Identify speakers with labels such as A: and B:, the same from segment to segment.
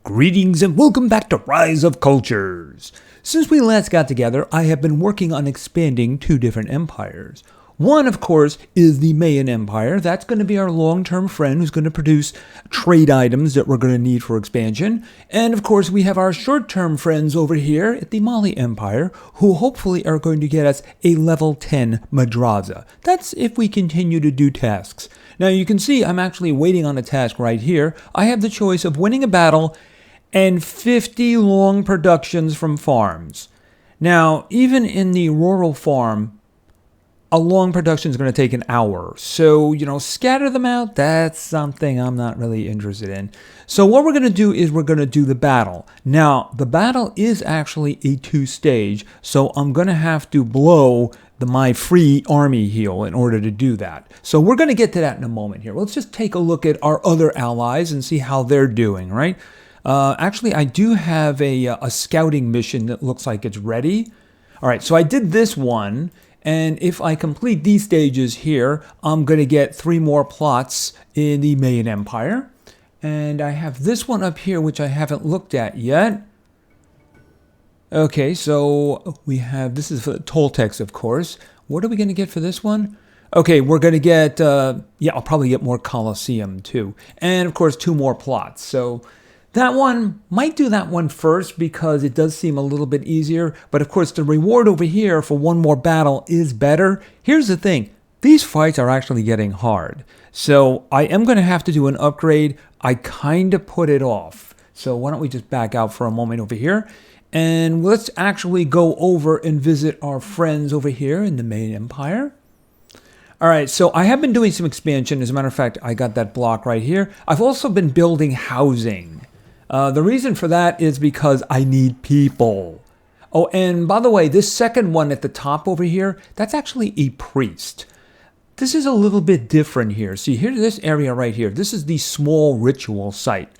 A: Greetings and welcome back to Rise of Cultures. Since we last got together, I have been working on expanding two different empires. One, of course, is the Mayan Empire. That's going to be our long-term friend who's going to produce trade items that we're going to need for expansion. And, of course, we have our short-term friends over here at the Mali Empire, who hopefully are going to get us a level 10 madrasa. That's if we continue to do tasks. Now, you can see I'm actually waiting on a task right here. I have the choice of winning a battle and 50 long productions from farms. Now, even in the rural farm, a long production is going to take an hour. So, scatter them out, that's something I'm not really interested in. So what we're going to do is we're going to do the battle. Now, the battle is actually a two-stage, so I'm going to have to blow my free army heal in order to do that. So we're going to get to that in a moment here. Let's just take a look at our other allies and see how they're doing, right? Actually, I do have a scouting mission that looks like it's ready. All right, so I did this one. And if I complete these stages here, I'm going to get 3 more plots in the Mayan Empire. And I have this one up here, which I haven't looked at yet. Okay, so we have, this is for the Toltecs, of course. What are we going to get for this one? Okay, we're going to get, I'll probably get more Colosseum too. And of course, 2 more plots. So that one, might do that one first because it does seem a little bit easier. But of course, the reward over here for 1 more battle is better. Here's the thing. These fights are actually getting hard. So I am going to have to do an upgrade. I kind of put it off. So why don't we just back out for a moment over here. And let's actually go over and visit our friends over here in the Mayan Empire. All right, so I have been doing some expansion. As a matter of fact, I got that block right here. I've also been building housing. The reason for that is because I need people. Oh, and by the way, this second one at the top over here, that's actually a priest. This is a little bit different here. See, here's this area right here. This is the small ritual site.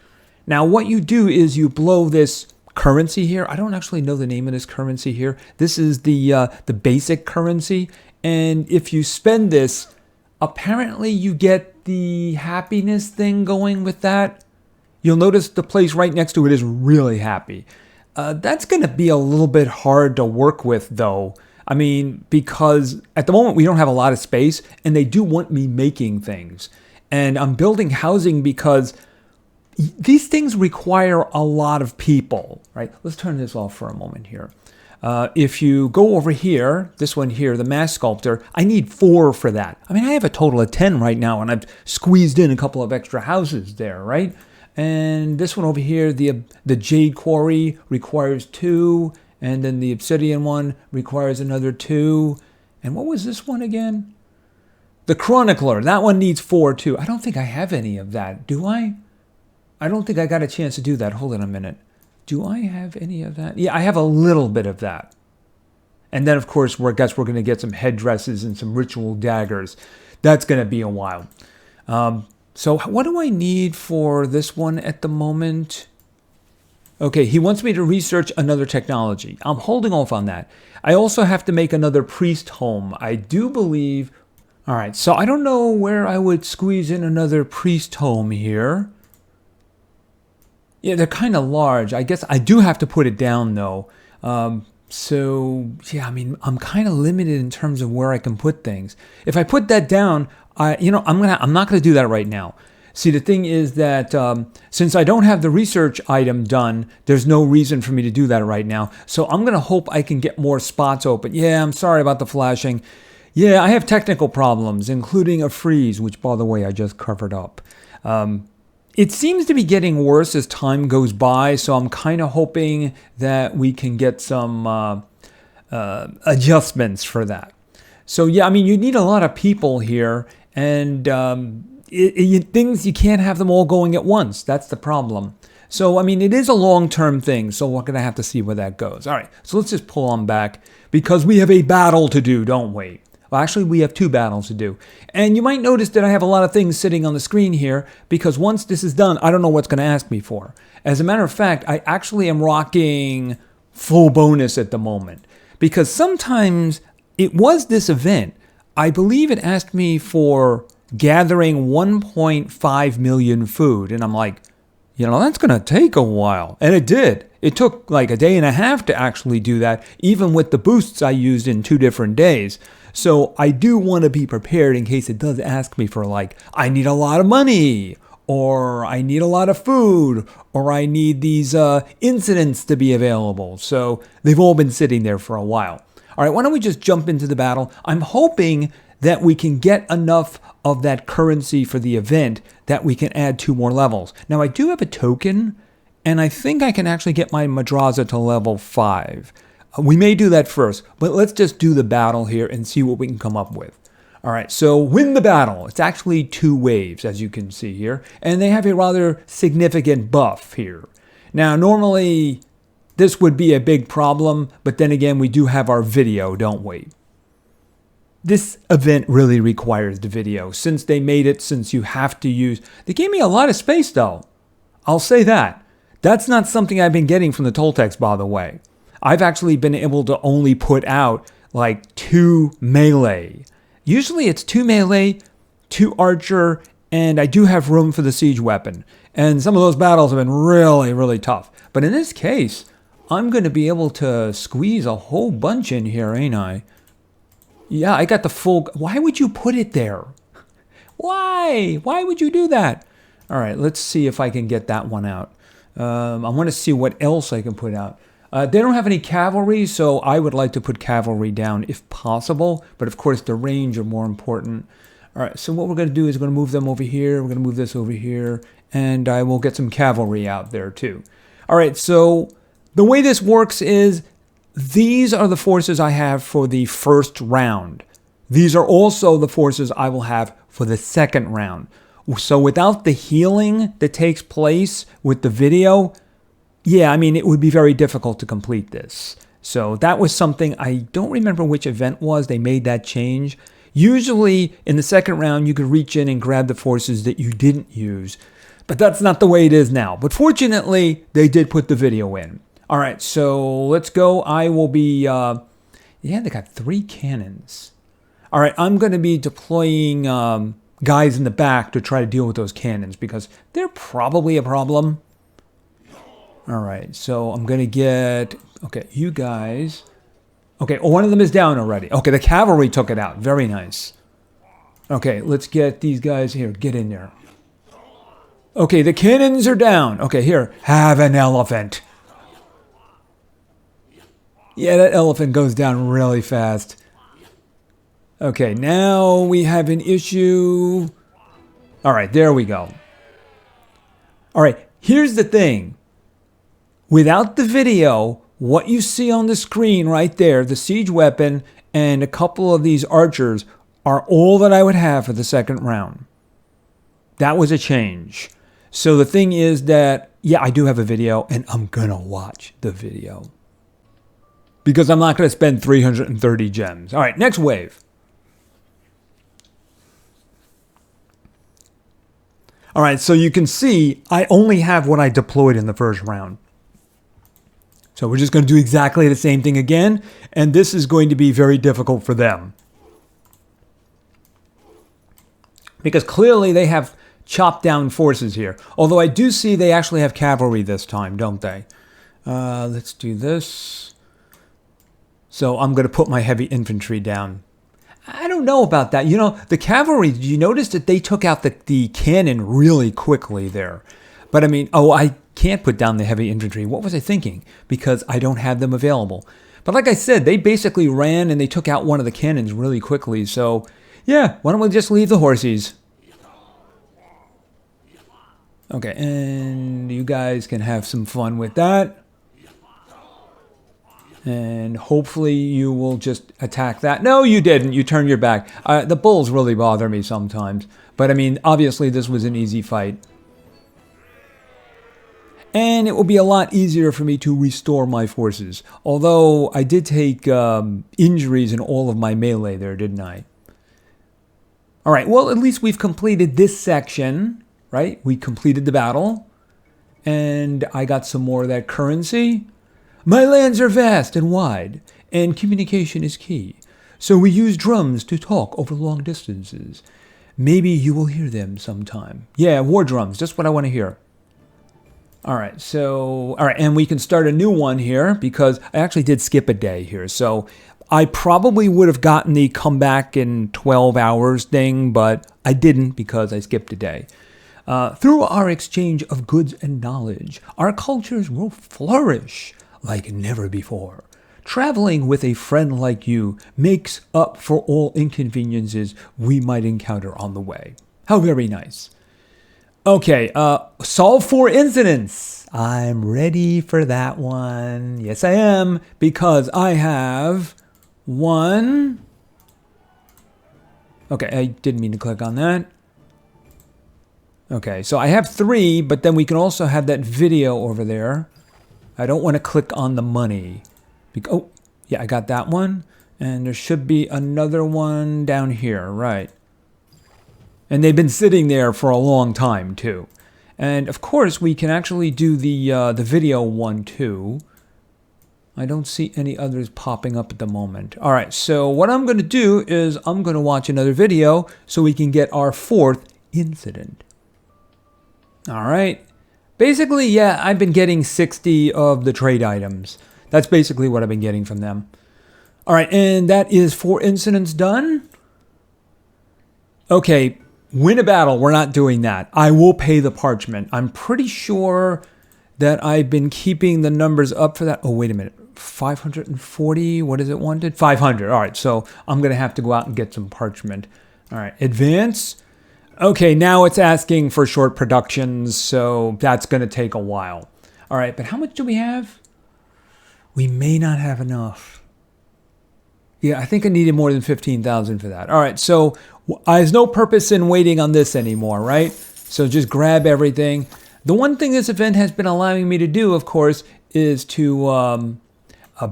A: Now, what you do is you blow this currency here. I don't actually know the name of this currency here. This is the basic currency. And if you spend this, apparently you get the happiness thing going with that. You'll notice the place right next to it is really happy. That's going to be a little bit hard to work with, though. I mean, because at the moment we don't have a lot of space, and they do want me making things. And I'm building housing because these things require a lot of people, right? Let's turn this off for a moment here. If you go over here, this one here, the mass sculptor, I need 4 for that. I mean, I have a total of 10 right now, and I've squeezed in a couple of extra houses there, right? And this one over here, the jade quarry requires 2. And then the obsidian one requires another 2. And what was this one again? The chronicler. That one needs 4 too. I don't think I have any of that. Do I? I don't think I got a chance to do that. Hold on a minute. Do I have any of that? Yeah, I have a little bit of that. And then, of course, I guess we're going to get some headdresses and some ritual daggers. That's going to be a while. So what do I need for this one at the moment? Okay, he wants me to research another technology. I'm holding off on that. I also have to make another priest home. I do believe... All right, so I don't know where I would squeeze in another priest home here. Yeah, they're kind of large. I guess I do have to put it down, though. So, yeah, I mean, I'm kind of limited in terms of where I can put things. If I put that down... I'm not going to do that right now. See, the thing is that since I don't have the research item done, there's no reason for me to do that right now. So I'm going to hope I can get more spots open. Yeah, I'm sorry about the flashing. Yeah, I have technical problems, including a freeze, which, by the way, I just covered up. It seems to be getting worse as time goes by, so I'm kind of hoping that we can get some adjustments for that. So, yeah, I mean, you need a lot of people here. And things, you can't have them all going at once. That's the problem. So, I mean, it is a long-term thing. So we're going to have to see where that goes. All right. So let's just pull on back because we have a battle to do, don't we? Well, actually, we have 2 battles to do. And you might notice that I have a lot of things sitting on the screen here because once this is done, I don't know what's going to ask me for. As a matter of fact, I actually am rocking full bonus at the moment because sometimes it was this event. I believe it asked me for gathering 1.5 million food. And I'm like, You know, that's going to take a while. And it did. It took like a day and a half to actually do that, even with the boosts I used in 2 different days. So I do want to be prepared in case it does ask me for like, I need a lot of money, or I need a lot of food, or I need these incidents to be available. So they've all been sitting there for a while. All right, why don't we just jump into the battle? I'm hoping that we can get enough of that currency for the event that we can add 2 more levels. Now, I do have a token, and I think I can actually get my Madrasa to level 5. We may do that first, but let's just do the battle here and see what we can come up with. All right, so win the battle. It's actually 2 waves, as you can see here, and they have a rather significant buff here. Now, normally, this would be a big problem, but then again, we do have our video, don't we? This event really requires the video, since they made it, since you have to use... They gave me a lot of space, though. I'll say that. That's not something I've been getting from the Toltecs, by the way. I've actually been able to only put out, like, 2 melee. Usually it's 2 melee, 2 archer, and I do have room for the siege weapon. And some of those battles have been really, really tough. But in this case, I'm going to be able to squeeze a whole bunch in here, ain't I? Yeah, I got the full... Why would you put it there? Why? Why would you do that? All right, let's see if I can get that one out. I want to see what else I can put out. They don't have any cavalry, so I would like to put cavalry down if possible. But of course, the range are more important. All right, so what we're going to do is we're going to move them over here. We're going to move this over here. And I will get some cavalry out there too. All right, so the way this works is... These are the forces I have for the first round. These are also the forces I will have for the second round. So without the healing that takes place with the video, yeah, I mean, it would be very difficult to complete this. So that was something, I don't remember which event was, they made that change. Usually in the second round, you could reach in and grab the forces that you didn't use. But that's not the way it is now. But fortunately, they did put the video in. All right, so let's go. I will be, yeah, they got 3 cannons. All right, I'm going to be deploying guys in the back to try to deal with those cannons because they're probably a problem. All right, so I'm going to get, okay, you guys. Okay, one of them is down already. Okay, the cavalry took it out. Very nice. Okay, let's get these guys here. Get in there. Okay, the cannons are down. Okay, here, have an elephant. Yeah, that elephant goes down really fast. Okay, now we have an issue. All right, there we go. All right, here's the thing. Without the video, what you see on the screen right there, the siege weapon and a couple of these archers are all that I would have for the second round. That was a change. So the thing is that, yeah, I do have a video and I'm gonna watch the video. Because I'm not going to spend 330 gems. All right, next wave. All right, so you can see I only have what I deployed in the first round. So we're just going to do exactly the same thing again. And this is going to be very difficult for them. Because clearly they have chopped down forces here. Although I do see they actually have cavalry this time, don't they? Let's do this. So I'm going to put my heavy infantry down. I don't know about that. You know, the cavalry, did you notice that they took out the cannon really quickly there? But I mean, oh, I can't put down the heavy infantry. What was I thinking? Because I don't have them available. But like I said, they basically ran and they took out one of the cannons really quickly. So yeah, why don't we just leave the horses? Okay, and you guys can have some fun with that. And hopefully you will just attack that. No, you didn't. You turned your back. The bulls really bother me sometimes. But I mean, obviously this was an easy fight. And it will be a lot easier for me to restore my forces. Although I did take injuries in all of my melee there, didn't I? All right, well, at least we've completed this section, right? We completed the battle. And I got some more of that currency. My lands are vast and wide, and communication is key. So we use drums to talk over long distances. Maybe you will hear them sometime. Yeah, war drums, just what I want to hear. All right, so, all right, and we can start a new one here because I actually did skip a day here. So I probably would have gotten the come back in 12 hours thing, but I didn't because I skipped a day. Through our exchange of goods and knowledge, our cultures will flourish like never before. Traveling with a friend like you makes up for all inconveniences we might encounter on the way. How very nice. Okay, solve 4 incidents. I'm ready for that one. Yes, I am, because I have 1. Okay, I didn't mean to click on that. Okay, so I have 3, but then we can also have that video over there. I don't want to click on the money. Oh, yeah, I got that one. And there should be another one down here, right. And they've been sitting there for a long time, too. And, of course, we can actually do the video one, too. I don't see any others popping up at the moment. All right, so what I'm going to do is I'm going to watch another video so we can get our 4th incident. All right. Basically, yeah, I've been getting 60 of the trade items. That's basically what I've been getting from them. All right, and that is 4 incidents done. Okay. Win a battle, we're not doing that. I will pay the parchment. I'm pretty sure that I've been keeping the numbers up for that. Oh, wait a minute. 540, what is it wanted? 500. All right, so I'm going to have to go out and get some parchment. All right, advance. Okay, now it's asking for short productions, so that's going to take a while. All right, but how much do we have? We may not have enough. Yeah, I think I needed more than 15,000 for that. All right, so there's no purpose in waiting on this anymore, right? So just grab everything. The one thing this event has been allowing me to do, of course, is to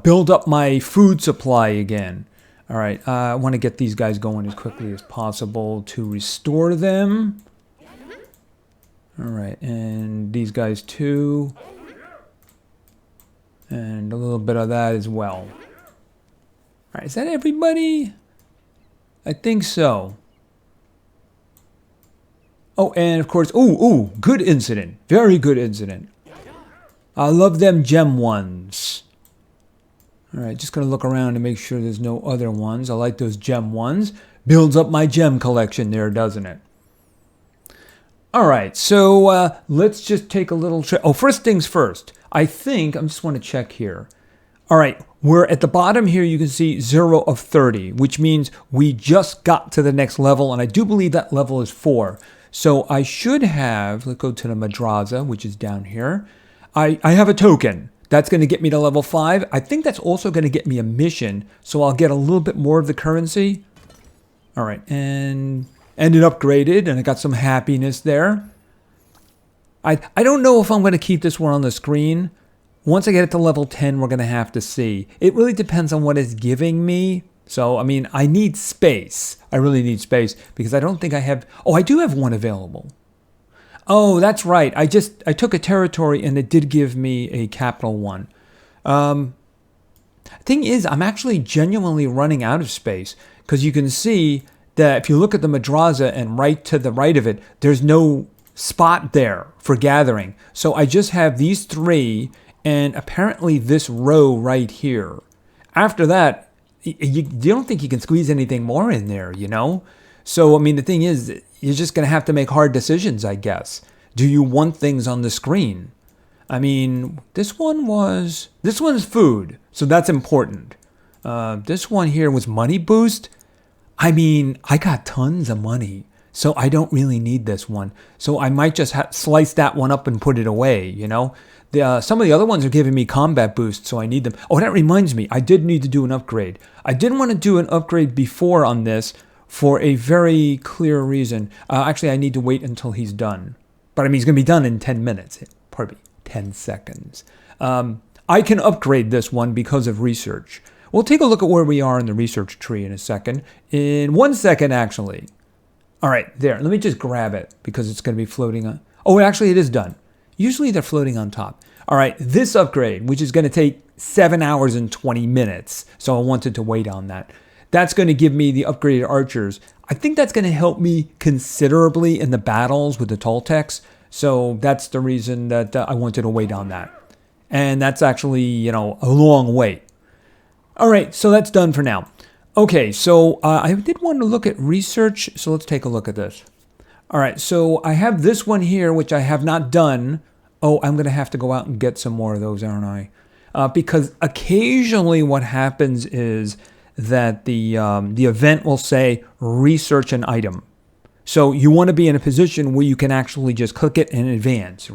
A: build up my food supply again. All right, I want to get these guys going as quickly as possible to restore them. All right, and these guys too. And a little bit of that as well. All right, is that everybody? I think so. Oh, and of course, ooh, good incident. Very good incident. I love them gem ones. All right, just going to look around to make sure there's no other ones. I like those gem ones. Builds up my gem collection there, doesn't it? All right, so let's just take a little trip. Oh, first things first. I just want to check here. All right, we're at the bottom here. You can see 0 of 30, which means we just got to the next level, and I do believe that level is 4. So I should have, let's go to the madrasa, which is down here. I have a token. That's going to get me to level 5. I think that's also going to get me a mission, so I'll get a little bit more of the currency. All right, and it upgraded, and I got some happiness there. I don't know if I'm going to keep this one on the screen. Once I get it to level 10, we're going to have to see. It really depends on what it's giving me. So, I mean, I need space. I really need space because I don't think I have... Oh, I do have one available. Oh, that's right. I took a territory and it did give me a capital one. Thing is, I'm actually genuinely running out of space because you can see that if you look at the madrasa and right to the right of it, there's no spot there for gathering. So I just have these 3 and apparently this row right here. After that, you don't think you can squeeze anything more in there, you know? So, I mean, the thing is, you're just going to have to make hard decisions, I guess. Do you want things on the screen? I mean, this one's food, so that's important. This one here was money boost. I mean, I got tons of money, so I don't really need this one. So I might just slice that one up and put it away, you know? Some of the other ones are giving me combat boosts, so I need them. Oh, that reminds me, I did need to do an upgrade. I didn't want to do an upgrade before on this for a very clear reason. Actually, I need to wait until he's done. But I mean, he's going to be done in 10 minutes. Pardon me, 10 seconds. I can upgrade this one because of research. We'll take a look at where we are in the research tree in a second. In 1 second, actually. All right, there. Let me just grab it because it's going to be floating on. Oh, actually, it is done. Usually they're floating on top. All right, this upgrade, which is going to take 7 hours and 20 minutes. So I wanted to wait on that. That's going to give me the upgraded archers. I think that's going to help me considerably in the battles with the Toltecs So that's the reason that I wanted to wait on that. And that's actually, you know, a long wait. All right, so that's done for now. Okay, so I did want to look at research, so let's take a look at this. All right, so I have this one here, which I have not done. Oh, I'm going to have to go out and get some more of those, aren't I? Because occasionally what happens is that the event will say, research an item. So you want to be in a position where you can actually just click it and advance.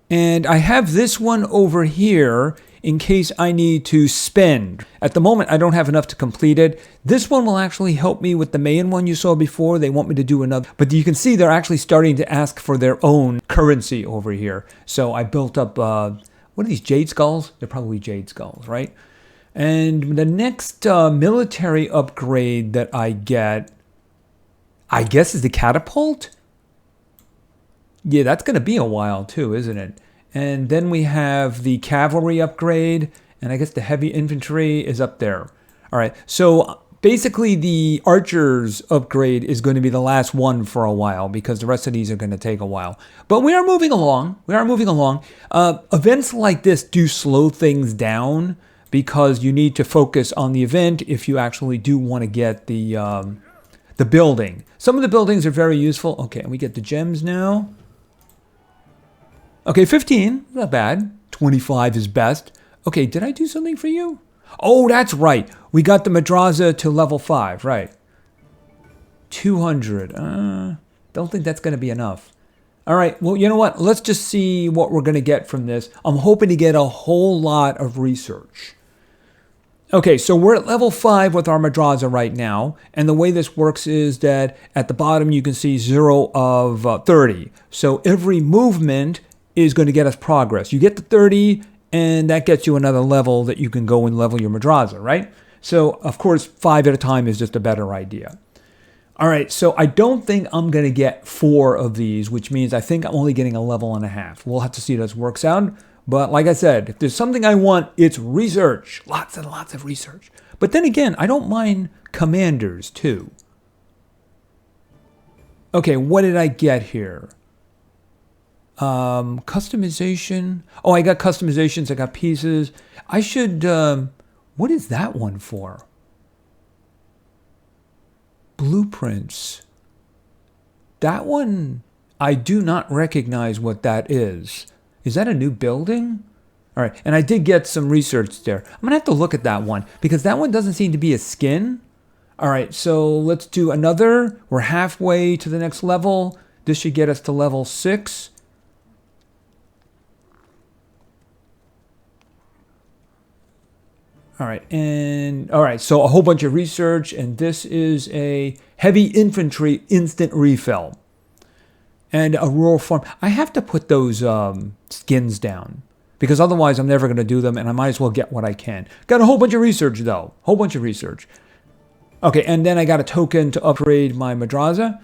A: And I have this one over here in case I need to spend. At the moment, I don't have enough to complete it. This one will actually help me with the main one you saw before. They want me to do another. But you can see they're actually starting to ask for their own currency over here. So I built up, what are these, jade skulls? They're probably jade skulls, right? And the next military upgrade that I get, I guess, is the catapult? Yeah, that's going to be a while too, isn't it? And then we have the cavalry upgrade, and I guess the heavy infantry is up there. All right, so basically the archers upgrade is going to be the last one for a while because the rest of these are going to take a while. But we are moving along. We are moving along. Events like this do slow things down because you need to focus on the event if you actually do want to get the building. Some of the buildings are very useful. Okay, and we get the gems now. Okay, 15, not bad. 25 is best. Okay, did I do something for you? Oh, that's right. We got the madrasa to level 5, right. 200. Don't think that's going to be enough. All right, well, you know what? Let's just see what we're going to get from this. I'm hoping to get a whole lot of research. Okay, so we're at level 5 with our madrasa right now. And the way this works is that at the bottom you can see 0 of 30. So every movement is going to get us progress. You get to 30, and that gets you another level that you can go and level your madrasa, right? So, of course, 5 at a time is just a better idea. All right, so I don't think I'm going to get 4 of these, which means I think I'm only getting a level and a half. We'll have to see how this works out. But like I said, if there's something I want, it's research. Lots and lots of research. But then again, I don't mind commanders, too. Okay, what did I get here? Customization. Oh, I got customizations. I got pieces. I should, what is that one for? Blueprints. That one, I do not recognize what that is. Is that a new building? All right, and I did get some research there. I'm gonna have to look at that one because that one doesn't seem to be a skin. All right, so let's do another. We're halfway to the next level. This should get us to level 6. All right, so a whole bunch of research, and this is a heavy infantry instant refill. And a rural farm. I have to put those skins down, because otherwise I'm never going to do them, and I might as well get what I can. Got a whole bunch of research, though. Whole bunch of research. Okay, and then I got a token to upgrade my madrasa.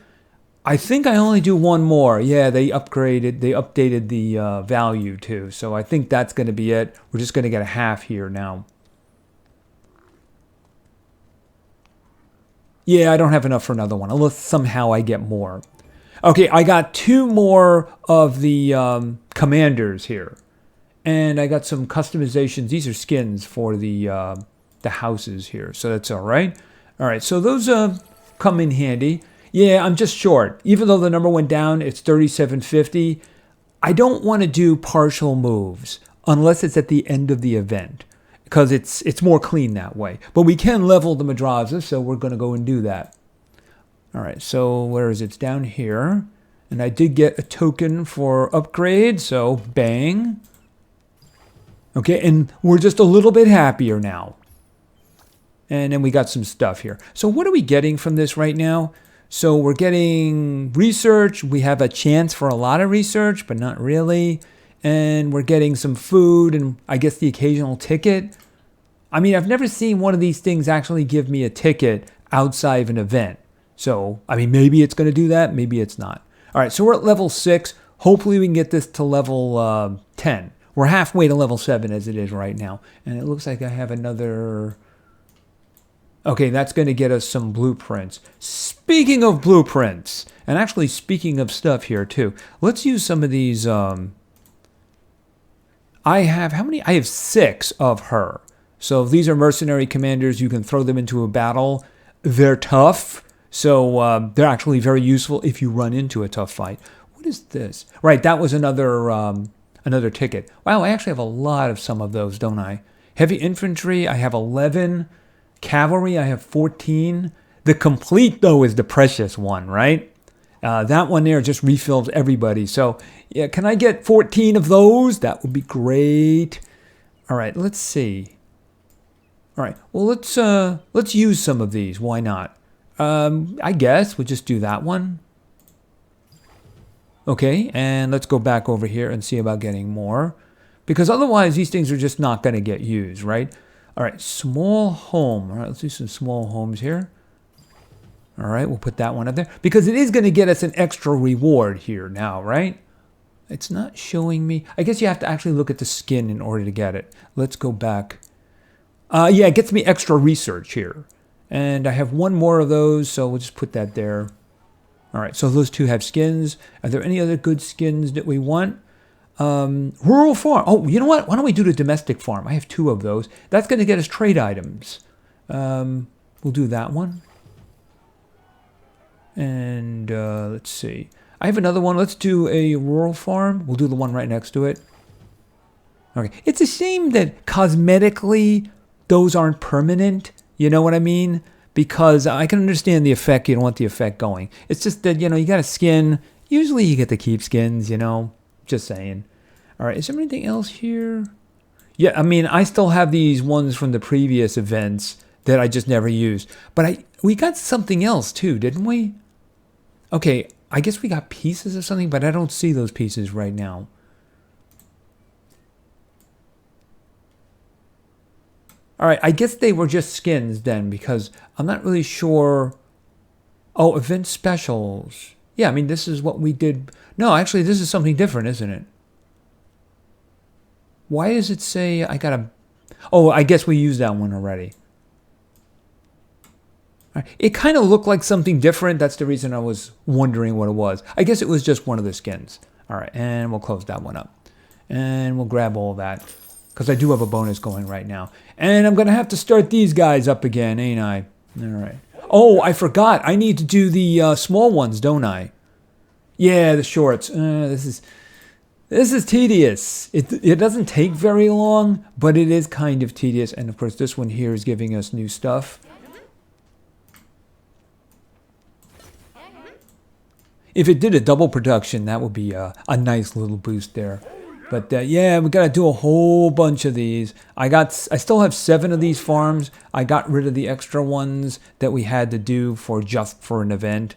A: I think I only do one more. Yeah, they updated the value, too. So I think that's going to be it. We're just going to get a half here now. Yeah, I don't have enough for another one, unless somehow I get more. Okay, I got 2 more of the commanders here. And I got some customizations. These are skins for the houses here, so that's all right. All right, so those come in handy. Yeah, I'm just short. Even though the number went down, it's 3750. I don't want to do partial moves unless it's at the end of the event, because it's more clean that way. But we can level the madrasa, so we're going to go and do that. All right, so where is it? It's down here. And I did get a token for upgrade, so bang. Okay, and we're just a little bit happier now. And then we got some stuff here. So what are we getting from this right now? So we're getting research. We have a chance for a lot of research, but not really. And we're getting some food and I guess the occasional ticket. I mean, I've never seen one of these things actually give me a ticket outside of an event. So, I mean, maybe it's going to do that. Maybe it's not. All right, so we're at level 6. Hopefully we can get this to level 10. We're halfway to level 7 as it is right now. And it looks like I have another... Okay, that's going to get us some blueprints. Speaking of blueprints, and actually speaking of stuff here too, let's use some of these. I have, how many? I have 6 of her. So if these are mercenary commanders, you can throw them into a battle. They're tough, so they're actually very useful if you run into a tough fight. What is this? Right, that was another ticket. Wow, I actually have a lot of some of those, don't I? Heavy infantry, I have 11. Cavalry, I have 14. The complete, though, is the precious one, right? That one there just refills everybody. So, yeah, can I get 14 of those? That would be great. All right, let's see. All right, well, let's use some of these. Why not? I guess we'll just do that one. Okay, and let's go back over here and see about getting more. Because otherwise, these things are just not going to get used, right? All right, small home. All right, let's do some small homes here. All right, we'll put that one up there. Because it is going to get us an extra reward here now, right? It's not showing me. I guess you have to actually look at the skin in order to get it. Let's go back. Yeah, it gets me extra research here. And I have one more of those, so we'll just put that there. All right, so those 2 have skins. Are there any other good skins that we want? Rural farm. Oh, you know what? Why don't we do the domestic farm? I have 2 of those. That's going to get us trade items. We'll do that one. And let's see. I have another one. Let's do a rural farm. We'll do the one right next to it. Okay. It's a shame that cosmetically those aren't permanent. You know what I mean? Because I can understand the effect. You don't want the effect going. It's just that, you got a skin. Usually you get to keep skins, Just saying. All right. Is there anything else here? Yeah, I mean, I still have these ones from the previous events that I just never used. But we got something else too, didn't we? Okay, I guess we got pieces of something, but I don't see those pieces right now. All right, I guess they were just skins then, because I'm not really sure. Oh, event specials. Yeah, I mean, this is what we did. No, actually, this is something different, isn't it? Why does it say I got a... Oh, I guess we used that one already. It kind of looked like something different. That's the reason I was wondering what it was. I guess it was just one of the skins. All right, and we'll close that one up. And we'll grab all that, because I do have a bonus going right now. And I'm going to have to start these guys up again, ain't I? All right. Oh, I forgot. I need to do the small ones, don't I? Yeah, the shorts. This is tedious. It doesn't take very long, but it is kind of tedious. And, of course, this one here is giving us new stuff. If it did a double production, that would be a nice little boost there. But yeah, we got to do a whole bunch of these. I still have 7 of these farms. I got rid of the extra ones that we had to do just for an event.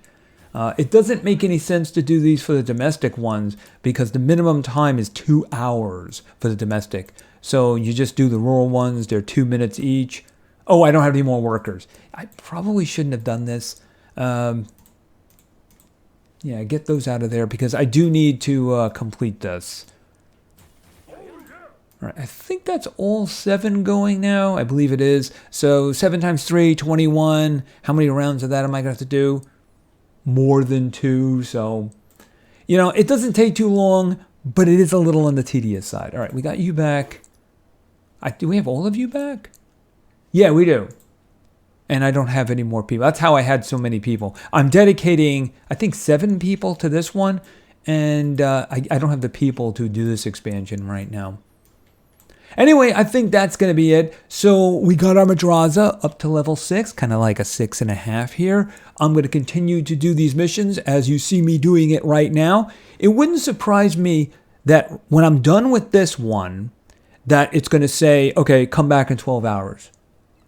A: It doesn't make any sense to do these for the domestic ones because the minimum time is 2 hours for the domestic. So you just do the rural ones. They're 2 minutes each. Oh, I don't have any more workers. I probably shouldn't have done this. Yeah, get those out of there because I do need to complete this. All right, I think that's all 7 going now. I believe it is. So 7 times 3, 21. How many rounds of that am I going to have to do? More than 2. So, it doesn't take too long, but it is a little on the tedious side. All right, we got you back. Do we have all of you back? Yeah, we do. And I don't have any more people. That's how I had so many people. I'm dedicating, I think, 7 people to this one. And I don't have the people to do this expansion right now. Anyway, I think that's going to be it. So we got our Madraza up to level 6, kind of like a 6.5 here. I'm going to continue to do these missions as you see me doing it right now. It wouldn't surprise me that when I'm done with this one, that it's going to say, okay, come back in 12 hours.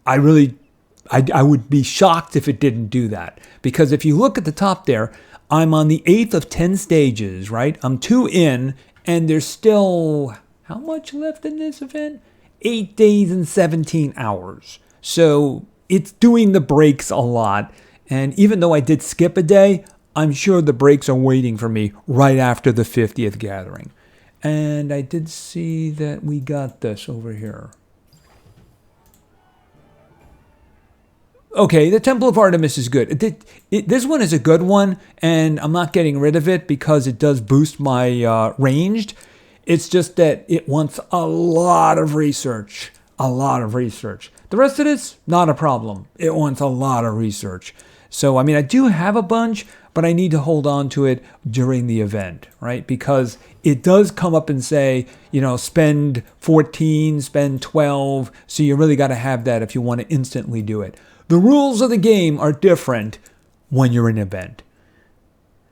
A: I would be shocked if it didn't do that. Because if you look at the top there, I'm on the 8th of 10 stages, right? I'm 2 in, and there's still... How much left in this event? 8 days and 17 hours. So it's doing the breaks a lot. And even though I did skip a day, I'm sure the breaks are waiting for me right after the 50th gathering. And I did see that we got this over here. Okay, the Temple of Artemis is good. This one is a good one, and I'm not getting rid of it because it does boost my ranged. It's just that it wants a lot of research. A lot of research. The rest of this, not a problem. It wants a lot of research. So, I mean, I do have a bunch, but I need to hold on to it during the event, right? Because it does come up and say, spend 14, spend 12. So you really got to have that if you want to instantly do it. The rules of the game are different when you're in an event.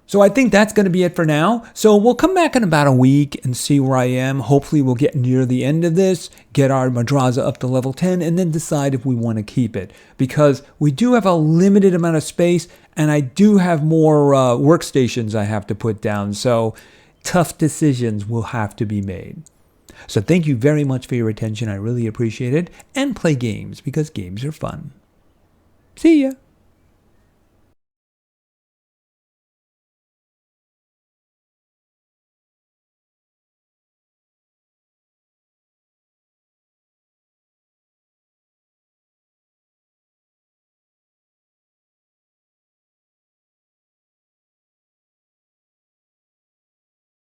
A: So I think that's going to be it for now. So we'll come back in about a week and see where I am. Hopefully we'll get near the end of this, get our Madraza up to level 10, and then decide if we want to keep it. Because we do have a limited amount of space, and I do have more workstations I have to put down. So tough decisions will have to be made. So thank you very much for your attention. I really appreciate it. And play games, because games are fun. See ya.